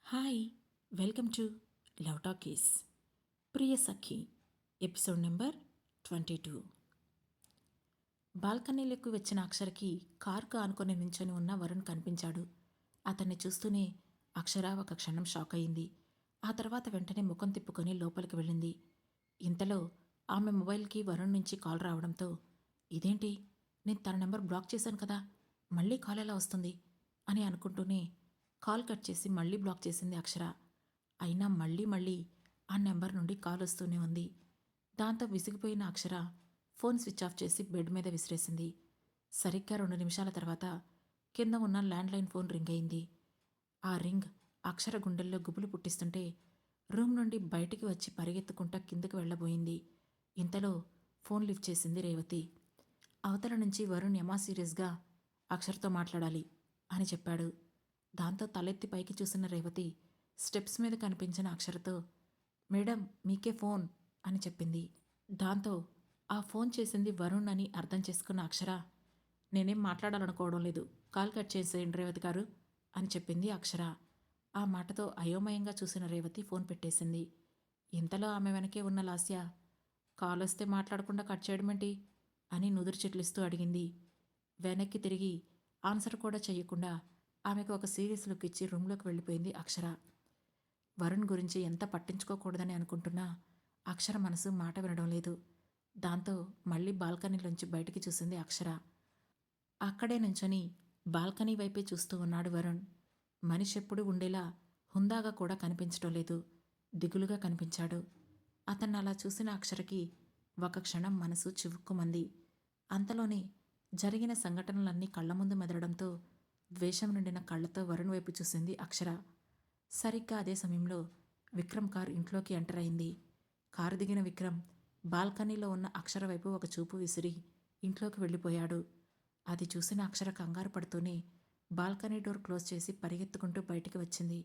Hi, welcome to love talkies. Priya Sakhi episode number 22. బాల్కనీలోకి వచ్చిన అక్షరకి కారుకు ఆనుకొని నించొని ఉన్న వరుణ్ కనిపించాడు. అతన్ని చూస్తూనే అక్షర ఒక క్షణం షాక్ అయింది. ఆ తర్వాత వెంటనే ముఖం తిప్పుకొని లోపలికి వెళ్ళింది. ఇంతలో ఆమె మొబైల్కి వరుణ్ నుంచి కాల్ రావడంతో, ఇదేంటి, నేను తన నెంబర్ బ్లాక్ చేశాను కదా, మళ్ళీ కాల్ ఎలా వస్తుంది అని అనుకుంటూనే కాల్ కట్ చేసి మళ్ళీ బ్లాక్ చేసింది అక్షర. అయినా మళ్ళీ మళ్ళీ ఆ నెంబర్ నుండి కాల్ వస్తూనే ఉంది. దాంతో విసిగిపోయిన అక్షర ఫోన్ స్విచ్ ఆఫ్ చేసి బెడ్ మీద విసిరేసింది. సరిగ్గా 2 నిమిషాల తర్వాత కింద ఉన్న ల్యాండ్లైన్ ఫోన్ రింగ్ అయింది. ఆ రింగ్ అక్షర గుండెల్లో గుబులు పుట్టిస్తుంటే రూమ్ నుండి బయటికి వచ్చి పరిగెత్తుకుంటా కిందకు వెళ్ళబోయింది. ఇంతలో ఫోన్ లిఫ్ట్ చేసింది రేవతి. అవతల నుంచి వరుణ్ యమా సీరియస్గా అక్షర్తో మాట్లాడాలి అని చెప్పాడు. దాంతో తలెత్తి పైకి చూసిన రేవతి స్టెప్స్ మీద కనిపించిన అక్షరతో, మేడం మీకే ఫోన్ అని చెప్పింది. దాంతో ఆ ఫోన్ చేసింది వరుణ్ అని అర్థం చేసుకున్న అక్షర, నేనేం మాట్లాడాలనుకోవడం లేదు, కాల్ కట్ చేసేయండి రేవతి గారు అని చెప్పింది అక్షర. ఆ మాటతో అయోమయంగా చూసిన రేవతి ఫోన్ పెట్టేసింది. ఇంతలో ఆమె వెనకే ఉన్న లాస్య, కాల్ వస్తే మాట్లాడకుండా కట్ చేయడమేంటి అని నుదురు చిట్లిస్తూ అడిగింది. వెనక్కి తిరిగి ఆన్సర్ కూడా చెయ్యకుండా ఆమెకు ఒక సీరియస్ లుక్ ఇచ్చి రూమ్లోకి వెళ్ళిపోయింది అక్షర. వరుణ్ గురించి ఎంత పట్టించుకోకూడదని అనుకుంటున్నా అక్షర మనసు మాట వినడం లేదు. దాంతో మళ్ళీ బాల్కనీలోంచి బయటికి చూసింది అక్షర. అక్కడే నుంచొని బాల్కనీ వైపే చూస్తూ ఉన్నాడు వరుణ్. మనిషి ఎప్పుడు ఉండేలా హుందాగా కూడా కనిపించడం లేదు, దిగులుగా కనిపించాడు. అతన్ని అలా చూసిన అక్షరకి ఒక క్షణం మనసు చివుక్కుమంది. అంతలోనే జరిగిన సంఘటనలన్నీ కళ్ల ముందు మెదలడంతో ద్వేషం నిండిన కళ్ళతో వరుణ్ వైపు చూసింది అక్షర. సరిగ్గా అదే సమయంలో విక్రమ్ కారు ఇంట్లోకి ఎంటర్ అయింది. కారు దిగిన విక్రమ్ బాల్కనీలో ఉన్న అక్షర వైపు ఒక చూపు విసిరి ఇంట్లోకి వెళ్ళిపోయాడు. అది చూసిన అక్షర కంగారు పడుతూనే బాల్కనీ డోర్ క్లోజ్ చేసి పరిగెత్తుకుంటూ బయటికి వచ్చింది.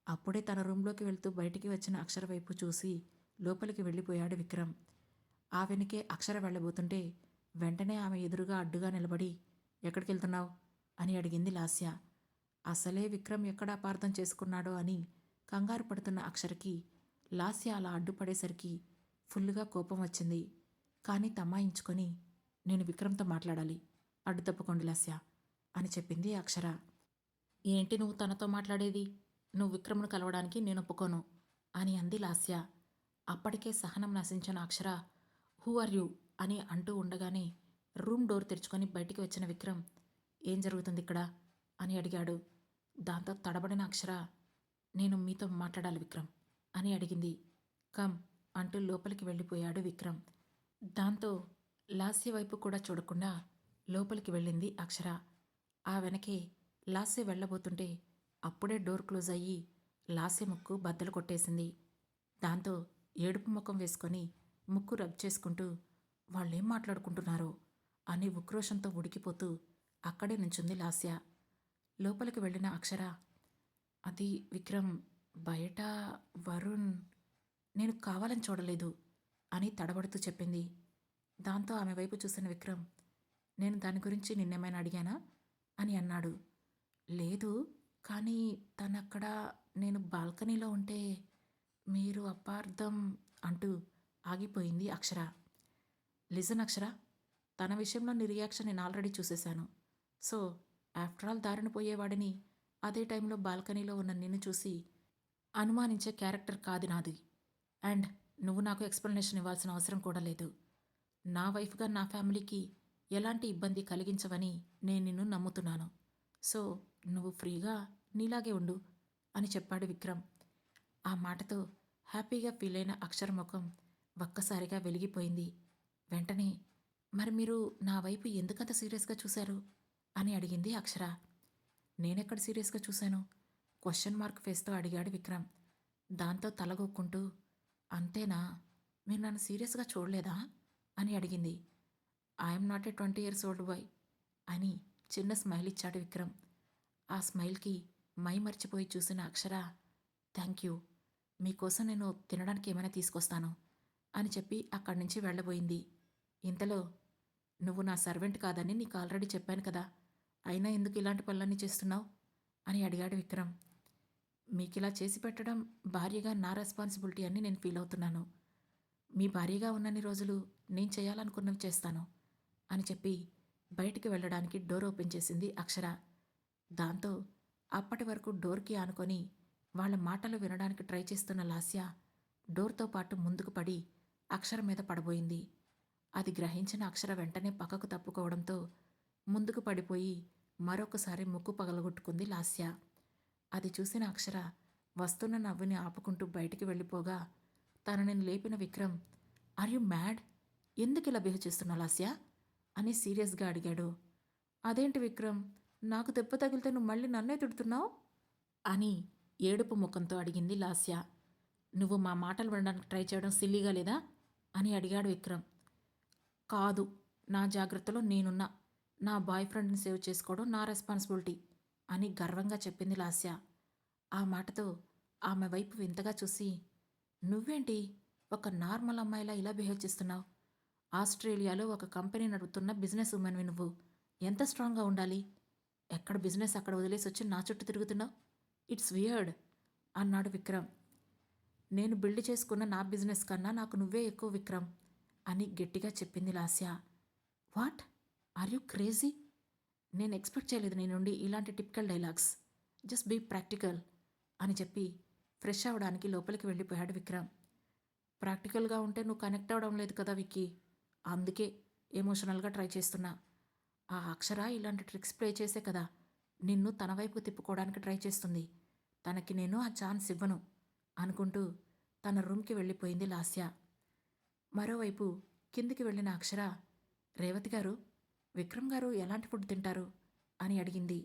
అప్పుడే తన రూంలోకి వెళ్తూ బయటికి వచ్చిన అక్షర వైపు చూసి లోపలికి వెళ్ళిపోయాడు విక్రమ్. ఆ వెనుకే అక్షర వెళ్ళబోతుంటే వెంటనే ఆమె ఎదురుగా అడ్డుగా నిలబడి, ఎక్కడికి వెళ్తున్నావు అని అడిగింది లాస్య. అసలే విక్రమ్ ఎక్కడ అపార్థం చేసుకున్నాడో అని కంగారు పడుతున్న అక్షరకి లాస్య అలా అడ్డుపడేసరికి ఫుల్లుగా కోపం వచ్చింది. కానీ తమాయించుకొని, నేను విక్రమ్తో మాట్లాడాలి, అడ్డు తప్పుకోండి లాస్య అని చెప్పింది అక్షర. ఏంటి నువ్వు తనతో మాట్లాడేది, నువ్వు విక్రమ్ను కలవడానికి నేను ఒప్పుకోను అని అంది లాస్య. అప్పటికే సహనం నశించిన అక్షర, హూ ఆర్ యూ అని అంటూ ఉండగానే రూమ్ డోర్ తెరుచుకొని బయటికి వచ్చిన విక్రమ్, ఏం జరుగుతుంది ఇక్కడ అని అడిగాడు. దాంతో తడబడిన అక్షర, నేను మీతో మాట్లాడాలి విక్రమ్ అని అడిగింది. కమ్ అంటూ లోపలికి వెళ్ళిపోయాడు విక్రమ్. దాంతో లాస్య వైపు కూడా చూడకుండా లోపలికి వెళ్ళింది అక్షర. ఆ వెనకే లాస్య వెళ్ళబోతుంటే అప్పుడే డోర్ క్లోజ్ అయ్యి లాస్య ముక్కు బద్దలు కొట్టేసింది. దాంతో ఏడుపు ముఖం వేసుకొని ముక్కు రబ్ చేసుకుంటూ వాళ్ళేం మాట్లాడుకుంటున్నారో అని ఉక్రోషంతో ఉడికిపోతూ అక్కడే నుంచుంది లాస్య. లోపలికి వెళ్ళిన అక్షర, అది విక్రమ్, బయట వరుణ్, నేను కావాలని చూడలేదు అని తడబడుతూ చెప్పింది. దాంతో ఆమె వైపు చూసిన విక్రమ్, నేను దాని గురించి నిన్నేమైనా అడిగానా అని అన్నాడు. లేదు, కానీ తనక్కడ నేను బాల్కనీలో ఉంటే మీరు అపార్థం అంటూ ఆగిపోయింది అక్షర. లిజన్ అక్షర, తన విషయంలో నీ రియాక్షన్ నేను ఆల్రెడీ చూసేశాను. సో ఆఫ్టర్ ఆల్ దారిన పోయేవాడిని అదే టైంలో బాల్కనీలో ఉన్న నిన్ను చూసి అనుమానించే క్యారెక్టర్ కాదు నాది. అండ్ నువ్వు నాకు ఎక్స్ప్లెనేషన్ ఇవ్వాల్సిన అవసరం కూడా లేదు. నా వైఫ్గా నా ఫ్యామిలీకి ఎలాంటి ఇబ్బంది కలిగించవని నేను నిన్ను నమ్ముతున్నాను. సో నువ్వు ఫ్రీగా నీలాగే ఉండు అని చెప్పాడు విక్రమ్. ఆ మాటతో హ్యాపీగా ఫీల్ అయిన అక్షర ముఖం ఒక్కసారిగా వెలిగిపోయింది. వెంటనే, మరి మీరు నా వైపు ఎందుకంత సీరియస్గా చూశారు అని అడిగింది అక్షర. నేనెక్కడ సీరియస్గా చూశాను క్వశ్చన్ మార్క్ ఫేస్తో అడిగాడు విక్రమ్. దాంతో తలగొక్కుంటూ, అంతేనా, మీరు నన్ను సీరియస్గా చూడలేదా అని అడిగింది. I'm not a 20 years old boy అని చిన్న స్మైల్ ఇచ్చాడు విక్రమ్. ఆ స్మైల్కి మై మర్చిపోయి చూసిన అక్షర, థ్యాంక్ యూ, మీకోసం నేను తినడానికి ఏమైనా తీసుకొస్తాను అని చెప్పి అక్కడి నుంచి వెళ్ళబోయింది. ఇంతలో, నువ్వు నా సర్వెంట్ కాదని నీకు ఆల్రెడీ చెప్పాను కదా, అయినా ఎందుకు ఇలాంటి పనులన్నీ చేస్తున్నావు అని అడిగాడు విక్రమ్. మీకిలా చేసి పెట్టడం భార్యగా నా రెస్పాన్సిబిలిటీ అని నేను ఫీల్ అవుతున్నాను. మీ భార్యగా ఉన్నన్ని రోజులు నేను చేయాలనుకున్నవి చేస్తాను అని చెప్పి బయటికి వెళ్ళడానికి డోర్ ఓపెన్ చేసింది అక్షర. దాంతో అప్పటి వరకు డోర్కి ఆనుకొని వాళ్ళ మాటలు వినడానికి ట్రై చేస్తున్న లాస్య డోర్తో పాటు ముందుకు పడి అక్షర మీద పడబోయింది. అది గ్రహించిన అక్షర వెంటనే పక్కకు తప్పుకోవడంతో ముందుకు పడిపోయి మరొకసారి ముక్కు పగలగొట్టుకుంది లాస్య. అది చూసిన అక్షర వస్తున్న నవ్వుని ఆపుకుంటూ బయటికి వెళ్ళిపోగా తనని లేపిన విక్రమ్, ఆర్ యు మ్యాడ్? ఎందుకిలా బిహేవ్ చేస్తున్నావు లాస్య అని సీరియస్గా అడిగాడు. అదేంటి విక్రమ్, నాకు దెబ్బ తగిలితే నువ్వు మళ్ళీ నన్నే తిడుతున్నావు అని ఏడుపు ముఖంతో అడిగింది లాస్య. నువ్వు మా మాటలు వినడానికి ట్రై చేయడం సిల్లీగా లేదా అని అడిగాడు విక్రమ్. కాదు, నా జాగ్రత్తలో నేనున్నా. నా బాయ్ ఫ్రెండ్ని సేవ్ చేసుకోవడం నా రెస్పాన్సిబిలిటీ అని గర్వంగా చెప్పింది లాస్య. ఆ మాటతో ఆమె వైపు వింతగా చూసి, నువ్వేంటి ఒక నార్మల్ అమ్మాయిలా ఇలా బిహేవ్ చేస్తున్నావు? ఆస్ట్రేలియాలో ఒక కంపెనీ నడుపుతున్న బిజినెస్ ఉమెన్వి నువ్వు. ఎంత స్ట్రాంగ్గా ఉండాలి? ఎక్కడ బిజినెస్ అక్కడ వదిలేసి వచ్చి నా చుట్టూ తిరుగుతున్నావు? ఇట్స్ వియర్డ్ అన్నాడు విక్రమ్. నేను బిల్డ్ చేసుకున్న నా బిజినెస్ కన్నా నాకు నువ్వే ఎక్కువ విక్రమ్ అని గట్టిగా చెప్పింది Lasya. What, are you crazy? నేను ఎక్స్పెక్ట్ చేయలేదు నీ నుండి ఇలాంటి typical dialogues. Just be practical అని చెప్పి ఫ్రెష్ అవ్వడానికి లోపలికి వెళ్ళిపోయాడు విక్రమ్. ప్రాక్టికల్గా ఉంటే నువ్వు కనెక్ట్ అవ్వడం లేదు కదా విక్కీ, అందుకే ఎమోషనల్గా ట్రై చేస్తున్నా. ఆ అక్షర ఇలాంటి ట్రిక్స్ ప్లే చేసే కదా నిన్ను తన వైపు తిప్పుకోవడానికి ట్రై చేస్తుంది. తనకి నేను ఆ ఛాన్స్ ఇవ్వను అనుకుంటూ తన రూమ్కి వెళ్ళిపోయింది లాస్య. మరోవైపు కిందికి వెళ్ళిన అక్షర, రేవతి గారు, విక్రమ్ గారు ఎలాంటి ఫుడ్ తింటారు అని అడిగింది.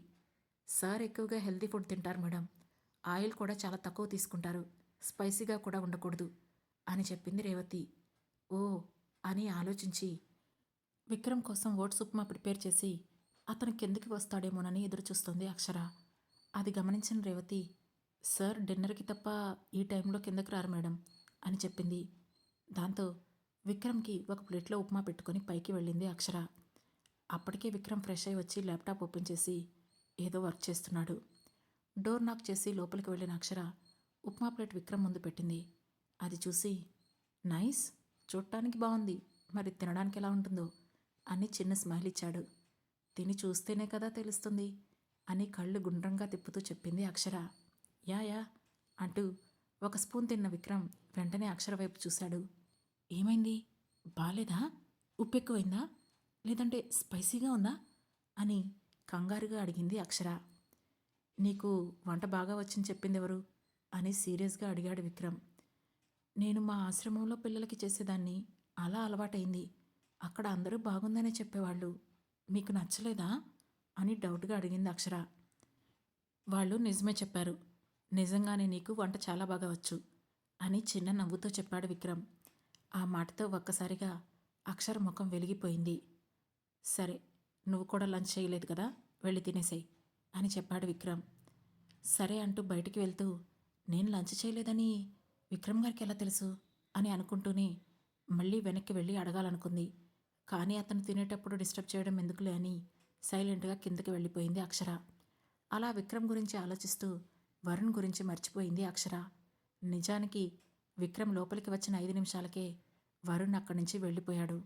సార్ ఎక్కువగా హెల్తీ ఫుడ్ తింటారు మేడం. ఆయిల్ కూడా చాలా తక్కువ తీసుకుంటారు. స్పైసీగా కూడా ఉండకూడదు అని చెప్పింది రేవతి. ఓ అని ఆలోచించి విక్రమ్ కోసం ఓట్స్ ఉప్మా ప్రిపేర్ చేసి అతను కిందికి వస్తాడేమోనని ఎదురుచూస్తుంది అక్షర. అది గమనించిన రేవతి, సార్ డిన్నర్కి తప్ప ఈ టైంలో కిందకి రారు మేడం అని చెప్పింది. దాంతో విక్రమ్కి ఒక ప్లేట్లో ఉప్మా పెట్టుకొని పైకి వెళ్ళింది అక్షర. అప్పటికే విక్రమ్ ఫ్రెష్ అయి వచ్చి ల్యాప్టాప్ ఓపెన్ చేసి ఏదో వర్క్ చేస్తున్నాడు. డోర్ నాక్ చేసి లోపలికి వెళ్ళిన అక్షర ఉప్మా ప్లేట్ విక్రమ్ ముందు పెట్టింది. అది చూసి, నైస్, చూడటానికి బాగుంది, మరి తినడానికి ఎలా ఉంటుందో అని చిన్న స్మైల్ ఇచ్చాడు. తిని చూస్తేనే కదా తెలుస్తుంది అని కళ్ళు గుండ్రంగా తిప్పుతూ చెప్పింది అక్షర. యా యా అంటూ ఒక స్పూన్ తిన్న విక్రమ్ వెంటనే అక్షర వైపు చూశాడు. ఏమైంది, బాలేదా? ఉప్పు ఎక్కువైందా, లేదంటే స్పైసీగా ఉందా అని కంగారుగా అడిగింది అక్షర. నీకు వంట బాగా వచ్చింది చెప్పింది ఎవరు అని సీరియస్గా అడిగాడు విక్రమ్. నేను మా ఆశ్రమంలో పిల్లలకి చేసేదాన్ని, అలా అలవాటైంది. అక్కడ అందరూ బాగుందనే చెప్పేవాళ్ళు. మీకు నచ్చలేదా అని డౌట్గా అడిగింది అక్షర. వాళ్ళు నిజమే చెప్పారు. నిజంగానే నీకు వంట చాలా బాగా వచ్చు అని చిన్న నవ్వుతో చెప్పాడు విక్రమ్. ఆ మాటతో ఒక్కసారిగా అక్షర ముఖం వెలిగిపోయింది. సరే, నువ్వు కూడా లంచ్ చేయలేదు కదా, వెళ్ళి తినేసేయ్ అని చెప్పాడు విక్రమ్. సరే అంటూ బయటికి వెళ్తూ, నేను లంచ్ చేయలేదని విక్రమ్ గారికి ఎలా తెలుసు అని అనుకుంటూనే మళ్ళీ వెనక్కి వెళ్ళి అడగాలనుకుంది. కానీ అతను తినేటప్పుడు డిస్టర్బ్ చేయడం ఎందుకులే అని సైలెంట్గా కిందకి వెళ్ళిపోయింది అక్షర. అలా విక్రమ్ గురించి ఆలోచిస్తూ వరుణ్ గురించి మర్చిపోయింది అక్షర. నిజానికి విక్రమ్ లోపలికి వచ్చిన 5 నిమిషాలకే వరుణ్ అక్కడి నుంచి వెళ్ళిపోయాడు.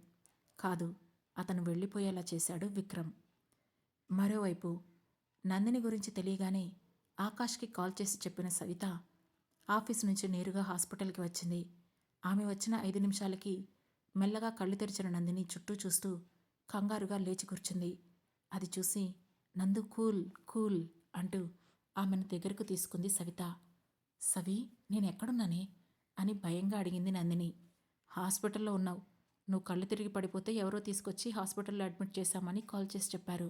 కాదు, అతను వెళ్ళిపోయేలా చేశాడు విక్రమ్. మరోవైపు నందిని గురించి తెలియగానే ఆకాష్కి కాల్ చేసి చెప్పిన సవిత ఆఫీస్ నుంచి నేరుగా హాస్పిటల్కి వచ్చింది. ఆమె వచ్చిన 5 నిమిషాలకి మెల్లగా కళ్ళు తెరిచిన నందిని చుట్టూ చూస్తూ కంగారుగా లేచి కూర్చుంది. అది చూసి, నందు కూల్ కూల్ అంటూ ఆమెను దగ్గరకు తీసుకుంది సవిత. సవి, నేనెక్కడున్నానే అని భయంగా అడిగింది నందిని. హాస్పిటల్లో ఉన్నావు. నువ్వు కళ్ళు తిరిగి పడిపోతే ఎవరో తీసుకొచ్చి హాస్పిటల్లో అడ్మిట్ చేశామని కాల్ చేసి చెప్పారు.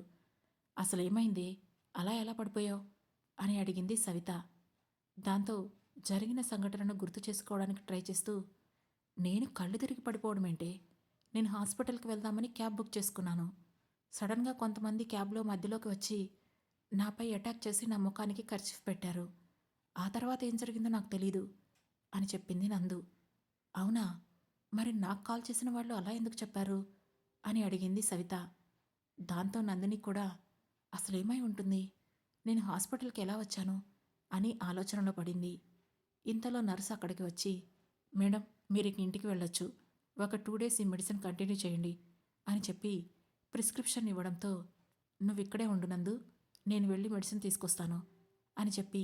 అసలేమైంది, అలా ఎలా పడిపోయావు అని అడిగింది సవిత. దాంతో జరిగిన సంఘటనను గుర్తు చేసుకోవడానికి ట్రై చేస్తూ, నేను కళ్ళు తిరిగి పడిపోవడమేంటే, నేను హాస్పిటల్కి వెళ్దామని క్యాబ్ బుక్ చేసుకున్నాను. సడన్గా కొంతమంది క్యాబ్లో మధ్యలోకి వచ్చి నాపై అటాక్ చేసి నా ముఖానికి కర్చీఫ్ పెట్టారు. ఆ తర్వాత ఏం జరిగిందో నాకు తెలీదు అని చెప్పింది నందు. అవునా, మరి నాకు కాల్ చేసిన వాళ్ళు అలా ఎందుకు చెప్పారు అని అడిగింది సవిత. దాంతో నందిని కూడా, అసలేమై ఉంటుంది, నేను హాస్పిటల్కి ఎలా వచ్చాను, అని ఆలోచనలో పడింది. ఇంతలో నర్సు అక్కడికి వచ్చి, మేడం మీరు ఇక ఇంటికి వెళ్ళొచ్చు, ఒక 2 days ఈ మెడిసిన్ కంటిన్యూ చేయండి అని చెప్పి ప్రిస్క్రిప్షన్ ఇవ్వడంతో, నువ్విక్కడే ఉండు నందు, నేను వెళ్ళి మెడిసిన్ తీసుకొస్తాను అని చెప్పి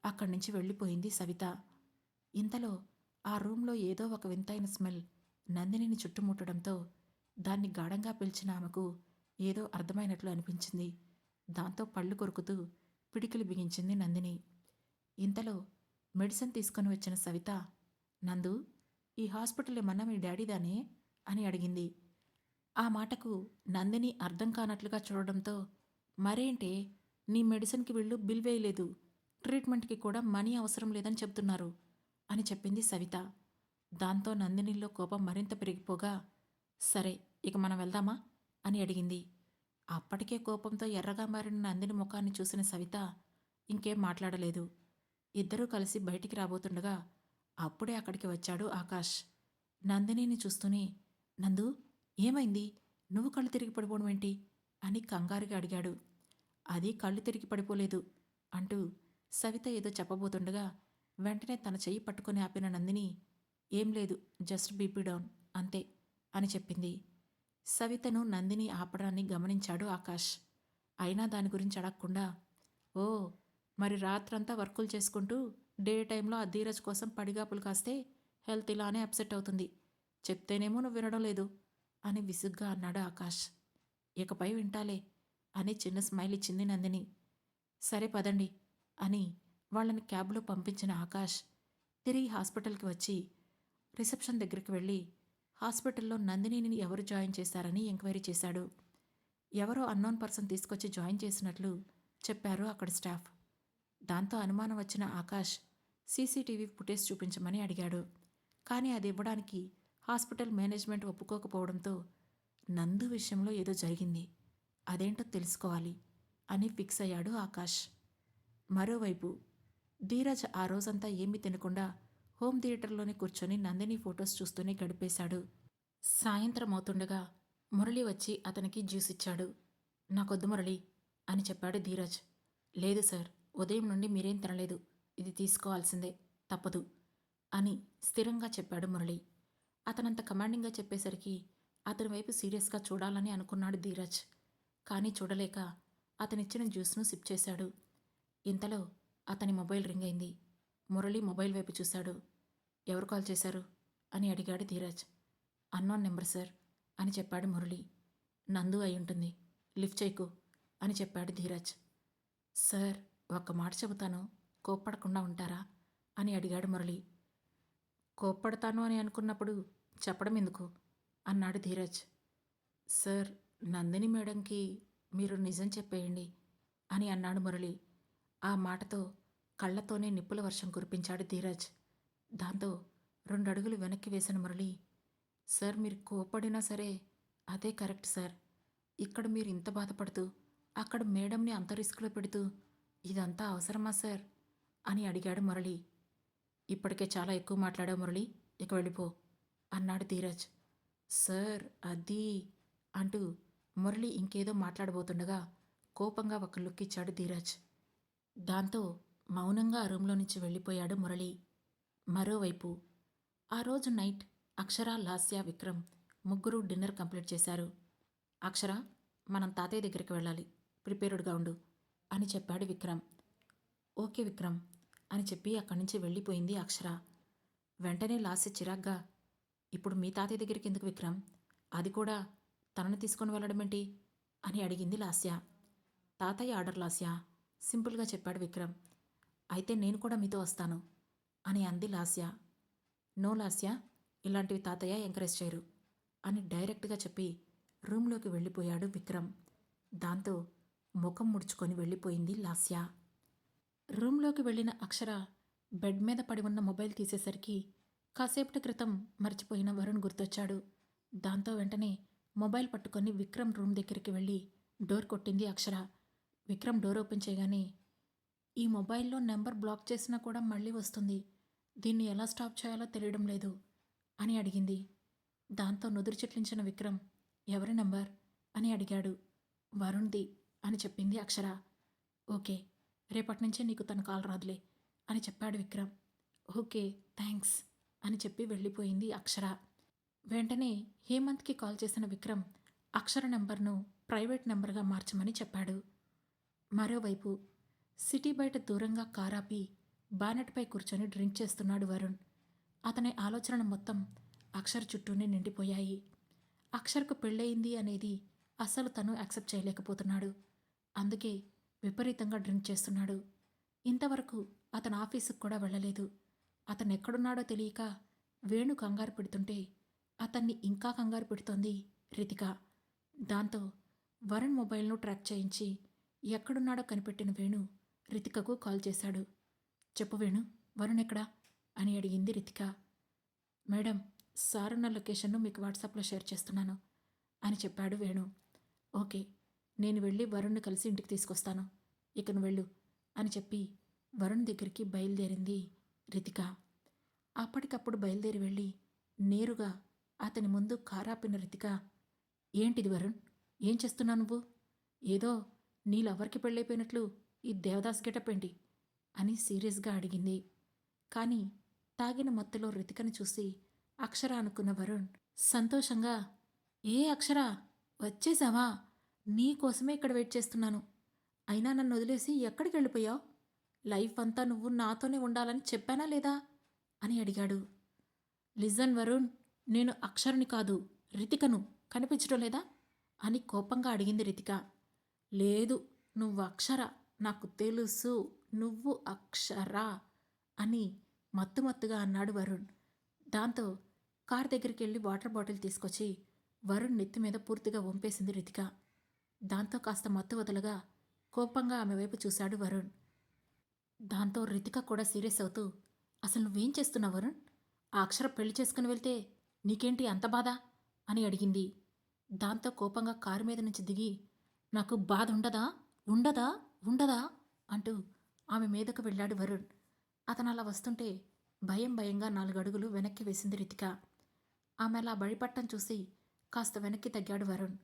అక్కడి నుంచి వెళ్ళిపోయింది సవిత. ఇంతలో ఆ రూంలో ఏదో ఒక వింతైన స్మెల్ నందినిని చుట్టుముట్టడంతో దాన్ని గాఢంగా పిలిచిన ఆమెకు ఏదో అర్థమైనట్లు అనిపించింది. దాంతో పళ్ళు కొరుకుతూ పిడికిలి బిగించింది నందిని. ఇంతలో మెడిసిన్ తీసుకొని వచ్చిన సవిత, నందు, ఈ హాస్పిటల్ ఏమన్నా మీ డాడీదానే అని అడిగింది. ఆ మాటకు నందిని అర్థం కానట్లుగా చూడడంతో, మరేంటే, నీ మెడిసిన్కి వీళ్ళు బిల్ వేయలేదు, ట్రీట్మెంట్కి కూడా మనీ అవసరం లేదని చెప్తున్నారు అని చెప్పింది సవిత. దాంతో నందినిలో కోపం మరింత పెరిగిపోగా, సరే ఇక మనం వెళ్దామా అని అడిగింది. అప్పటికే కోపంతో ఎర్రగా మారిన నందిని ముఖాన్ని చూసిన సవిత ఇంకేం మాట్లాడలేదు. ఇద్దరూ కలిసి బయటికి రాబోతుండగా అప్పుడే అక్కడికి వచ్చాడు ఆకాష్. నందినిని చూస్తూనే, నందు, ఏమైంది, నువ్వు కళ్ళు తిరిగి పడిపోవడం ఏంటి అని కంగారుగా అడిగాడు. అది కళ్ళు తిరిగి పడిపోలేదు అంటూ సవిత ఏదో చెప్పబోతుండగా వెంటనే తన చెయ్యి పట్టుకొని ఆపిన నందిని, ఏం లేదు, జస్ట్ బీపీ డౌన్ అంతే అని చెప్పింది. సవితను నందిని ఆపడాన్ని గమనించాడు ఆకాష్. అయినా దాని గురించి అడగకుండా, ఓ, మరి రాత్రంతా వర్కులు చేసుకుంటూ డే టైంలో ఆ ధీరజ్ కోసం పడిగాపులు కాస్తే హెల్త్ ఇలానే అప్సెట్ అవుతుంది, చెప్తేనేమో నువ్వు వినడం లేదు అని విసుగ్గా అన్నాడు ఆకాష్. ఇకపై వింటాలే అని చిన్న స్మైల్ ఇచ్చింది నందిని. సరే పదండి అని వాళ్ళని క్యాబ్లో పంపించిన ఆకాష్ తిరిగి హాస్పిటల్కి వచ్చి రిసెప్షన్ దగ్గరికి వెళ్ళి హాస్పిటల్లో నందినిని ఎవరు జాయిన్ చేశారని ఎంక్వైరీ చేశాడు. ఎవరో అన్నోన్ పర్సన్ తీసుకొచ్చి జాయిన్ చేసినట్లు చెప్పారు అక్కడ స్టాఫ్. దాంతో అనుమానం వచ్చిన ఆకాష్ సీసీటీవీ ఫుటేజ్ చూపించమని అడిగాడు. కానీ అది ఇవ్వడానికి హాస్పిటల్ మేనేజ్మెంట్ ఒప్పుకోకపోవడంతో, నందు విషయంలో ఏదో జరిగింది, అదేంటో తెలుసుకోవాలి అని ఫిక్స్ అయ్యాడు ఆకాష్. మరోవైపు ధీరజ్ ఆ రోజంతా ఏమీ తినకుండా హోమ్ థియేటర్లోనే కూర్చొని నందిని ఫొటోస్ చూస్తూనే గడిపేశాడు. సాయంత్రం అవుతుండగా మురళి వచ్చి అతనికి జ్యూస్ ఇచ్చాడు. నాకొద్దు మురళి అని చెప్పాడు ధీరజ్. లేదు సార్, ఉదయం నుండి మీరేం తినలేదు, ఇది తీసుకోవాల్సిందే, తప్పదు అని స్థిరంగా చెప్పాడు మురళి. అతనంత కమాండింగ్గా చెప్పేసరికి అతని వైపు సీరియస్గా చూడాలని అనుకున్నాడు ధీరజ్. కానీ చూడలేక అతనిచ్చిన జ్యూస్ను సిప్ చేశాడు. ఇంతలో అతని మొబైల్ రింగ్ అయింది. మురళి మొబైల్ వైపు చూశాడు. ఎవరు కాల్ చేశారు అని అడిగాడు ధీరజ్. అన్నోన్ నెంబర్ సార్ అని చెప్పాడు మురళి. నందు అయి ఉంటుంది, లిఫ్ట్ చేయకు అని చెప్పాడు ధీరజ్. సార్, ఒక్క మాట చెబుతాను, కోప్పడకుండా ఉంటారా అని అడిగాడు మురళి. కోప్పడతాను అని అనుకున్నప్పుడు చెప్పడం ఎందుకు అన్నాడు ధీరజ్. సార్, నందిని మేడంకి మీరు నిజం చెప్పేయండి అని అన్నాడు మురళి. ఆ మాటతో కళ్ళతోనే నిప్పుల వర్షం కురిపించాడు ధీరజ్. దాంతో 2 అడుగులు వెనక్కి వేసిన మురళి, సార్, మీరు కోప్పడినా సరే అదే కరెక్ట్ సార్, ఇక్కడ మీరు ఇంత బాధపడుతూ అక్కడ మేడంని అంత రిస్క్లో పెడుతూ ఇదంతా అవసరమా సార్ అని అడిగాడు మురళి. ఇప్పటికే చాలా ఎక్కువ మాట్లాడావు మురళి, ఇక వెళ్ళిపో అన్నాడు ధీరజ్. సార్, అది అంటూ మురళి ఇంకేదో మాట్లాడబోతుండగా కోపంగా ఒక లుక్ ఇచ్చాడు ధీరజ్. దాంతో మౌనంగా ఆ రూంలో నుంచి వెళ్ళిపోయాడు మురళి. మరోవైపు ఆ రోజు నైట్ అక్షర, లాస్య, విక్రమ్ ముగ్గురు డిన్నర్ కంప్లీట్ చేశారు. అక్షర, మనం తాతయ్య దగ్గరికి వెళ్ళాలి, ప్రిపేర్డ్గా ఉండు అని చెప్పాడు విక్రమ్. ఓకే విక్రమ్ అని చెప్పి అక్కడి నుంచి వెళ్ళిపోయింది అక్షర. వెంటనే లాస్య చిరాగ్గా, ఇప్పుడు మీ తాతయ్య దగ్గరికి ఎందుకు విక్రమ్, అది కూడా తనని తీసుకొని వెళ్ళడమేంటి అని అడిగింది లాస్య. తాతయ్య ఆర్డర్ లాస్య, సింపుల్గా చెప్పాడు విక్రమ్. అయితే నేను కూడా మీతో వస్తాను అని అంది లాస్య. నో లాస్య, ఇలాంటివి తాతయ్య ఎంకరేజ్ చేయరు అని డైరెక్ట్గా చెప్పి రూంలోకి వెళ్ళిపోయాడు విక్రమ్. దాంతో ముఖం ముడుచుకొని వెళ్ళిపోయింది లాస్య. రూంలోకి వెళ్ళిన అక్షర బెడ్ మీద పడి ఉన్న మొబైల్ తీసేసరికి కాసేపటి క్రితం మర్చిపోయిన వరుణ్ గుర్తొచ్చాడు. దాంతో వెంటనే మొబైల్ పట్టుకొని విక్రమ్ రూమ్ దగ్గరికి వెళ్ళి డోర్ కొట్టింది అక్షర. విక్రమ్ డోర్ ఓపెన్ చేయగానే, ఈ మొబైల్లో నెంబర్ బ్లాక్ చేసినా కూడా మళ్ళీ వస్తుంది, దీన్ని ఎలా స్టాప్ చేయాలో తెలియడం లేదు అని అడిగింది. దాంతో నుదురు చిట్లించిన విక్రమ్, ఎవరి నెంబర్ అని అడిగాడు. వరుణ్ది అని చెప్పింది అక్షర. ఓకే, రేపటి నుంచే నీకు తన కాల్ రాదులే అని చెప్పాడు విక్రమ్. ఓకే, థ్యాంక్స్ అని చెప్పి వెళ్ళిపోయింది అక్షర. వెంటనే హేమంత్కి కాల్ చేసిన విక్రమ్ అక్షర నెంబర్ను ప్రైవేట్ నెంబర్గా మార్చమని చెప్పాడు. మరోవైపు సిటీ బయట దూరంగా కారాపి బానెట్పై కూర్చొని డ్రింక్ చేస్తున్నాడు వరుణ్. అతని ఆలోచనలు మొత్తం అక్షర్ చుట్టూనే నిండిపోయాయి. అక్షర్కు పెళ్ళయింది అనేది అస్సలు తను యాక్సెప్ట్ చేయలేకపోతున్నాడు. అందుకే విపరీతంగా డ్రింక్ చేస్తున్నాడు. ఇంతవరకు అతను ఆఫీసుకు కూడా వెళ్ళలేదు. అతను ఎక్కడున్నాడో తెలియక వేణు కంగారు పెడుతుంటే అతన్ని ఇంకా కంగారు పెడుతోంది రితిక. దాంతో వరుణ్ మొబైల్ను ట్రాక్ చేయించి ఎక్కడున్నాడో కనిపెట్టిన వేణు రితికకు కాల్ చేశాడు. చెప్పు వేణు, వరుణ్ ఎక్కడా అని అడిగింది రితిక. మేడం, సారున్న లొకేషన్ను మీకు వాట్సాప్లో షేర్ చేస్తున్నాను అని చెప్పాడు వేణు. ఓకే, నేను వెళ్ళి వరుణ్ని కలిసి ఇంటికి తీసుకొస్తాను, ఇక నువ్వు వెళ్ళు అని చెప్పి వరుణ్ దగ్గరికి బయలుదేరింది రితిక. అప్పటికప్పుడు బయలుదేరి వెళ్ళి నేరుగా అతని ముందు కారాపిన రితిక, ఏంటిది వరుణ్, ఏం చేస్తున్నావు నువ్వు? ఏదో నీ లవర్కి పెళ్ళైపోయినట్లు ఈ దేవదాస్ గెటప్ ఏంటి అని సీరియస్గా అడిగింది. కానీ తాగిన మత్తులో రితికను చూసి అక్షర అనుకున్న వరుణ్ సంతోషంగా, ఏ అక్షర, వచ్చేసావా? నీకోసమే ఇక్కడ వెయిట్ చేస్తున్నాను. అయినా నన్ను వదిలేసి ఎక్కడికి వెళ్ళిపోయావు? లైఫ్ అంతా నువ్వు నాతోనే ఉండాలని చెప్పానా లేదా అని అడిగాడు. లిజన్ వరుణ్, నేను అక్షర్ని కాదు రితికను, కనిపించడం లేదా అని కోపంగా అడిగింది రితిక. లేదు, నువ్వు అక్షర, నాకు తెలుసు, నువ్వు అక్షర అని మత్తుమత్తుగా అన్నాడు వరుణ్. దాంతో కార్ దగ్గరికి వెళ్ళి వాటర్ బాటిల్ తీసుకొచ్చి వరుణ్ నెత్తి మీద పూర్తిగా వంపేసింది రితిక. దాంతో కాస్త మత్తు వదలగా కోపంగా ఆమె వైపు చూశాడు వరుణ్. దాంతో రితిక కూడా సీరియస్ అవుతూ, అసలు నువ్వేం చేస్తున్నావు వరుణ్? ఆ అక్షర పెళ్లి చేసుకుని వెళ్తే నీకేంటి అంత బాధ అని అడిగింది. దాంతో కోపంగా కారు మీద నుంచి దిగి, నాకు బాధ ఉండదా ఉండదా ఉండదా అంటూ ఆమె మీదకు వెళ్ళాడు వరుణ్. అతను అలా వస్తుంటే భయం భయంగా 4 అడుగులు వెనక్కి వేసింది రితిక. ఆమె అలా భయపట్టం చూసి కాస్త వెనక్కి తగ్గాడు వరుణ్.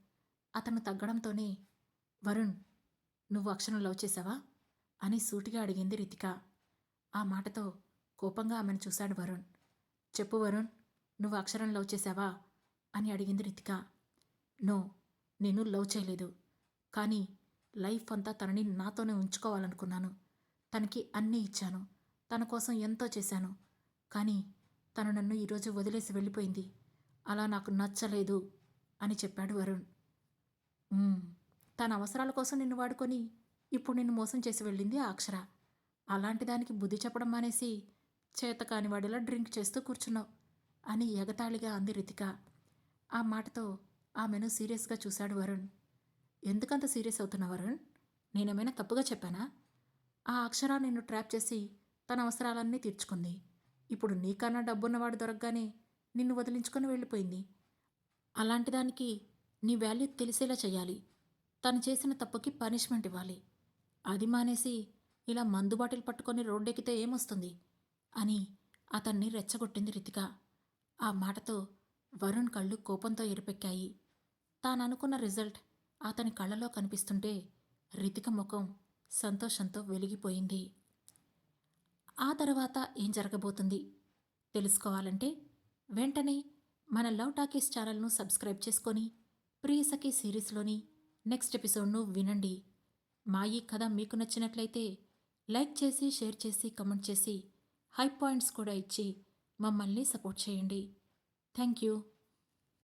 అతను తగ్గడంతోనే, వరుణ్, నువ్వు అక్షరం లవ్ చేశావా అని సూటిగా అడిగింది రితిక. ఆ మాటతో కోపంగా ఆమెను చూశాడు వరుణ్. చెప్పు వరుణ్, నువ్వు అక్షరం లవ్ చేశావా అని అడిగింది రితిక. నో, నేను లవ్ చేయలేదు. కానీ లైఫ్ అంతా తనని నాతోనే ఉంచుకోవాలనుకున్నాను. తనకి అన్నీ ఇచ్చాను, తన కోసం ఎంతో చేశాను. కానీ తను నన్ను ఈరోజు వదిలేసి వెళ్ళిపోయింది. అలా నాకు నచ్చలేదు అని చెప్పాడు వరుణ్. తన అవసరాల కోసం నిన్ను వాడుకొని ఇప్పుడు నిన్ను మోసం చేసి వెళ్ళింది ఆ అక్షర. అలాంటి దానికి బుద్ధి చెప్పడం మానేసి చేతకాని వాడిలా డ్రింక్ చేస్తూ కూర్చున్నావు అని ఎగతాళిగా అంది రితిక. ఆ మాటతో ఆమెను సీరియస్గా చూశాడు వరుణ్. ఎందుకంత సీరియస్ అవుతున్నావు వరుణ్? నేనేమైనా తప్పుగా చెప్పానా? ఆ అక్షర నిన్ను ట్రాప్ చేసి తన అవసరాలన్నీ తీర్చుకుంది. ఇప్పుడు నీకన్నా డబ్బున్నవాడు దొరకగానే నిన్ను వదిలించుకొని వెళ్ళిపోయింది. అలాంటి దానికి నీ వాల్యూ తెలిసేలా చేయాలి. తను చేసిన తప్పుకి పనిష్మెంట్ ఇవ్వాలి. అది మానేసి ఇలా మందు బాటిల్ పట్టుకొని రోడ్డెక్కితే ఏమొస్తుంది అని అతన్ని రెచ్చగొట్టింది రితిక. ఆ మాటతో వరుణ్ కళ్ళు కోపంతో ఎరుపెక్కాయి. తాననుకున్న రిజల్ట్ అతని కళ్ళలో కనిపిస్తుంటే రితిక ముఖం సంతోషంతో వెలిగిపోయింది. ఆ తర్వాత ఏం జరగబోతుంది తెలుసుకోవాలంటే వెంటనే మన లవ్ టాకీస్ ఛానల్ను సబ్స్క్రైబ్ చేసుకొని ప్రియసఖి సిరీస్లోని నెక్స్ట్ ఎపిసోడ్ను వినండి. మా ఈ కథ మీకు నచ్చినట్లయితే లైక్ చేసి, షేర్ చేసి, కమెంట్ చేసి, హై పాయింట్స్ కూడా ఇచ్చి మమ్మల్ని సపోర్ట్ చేయండి. Thank you.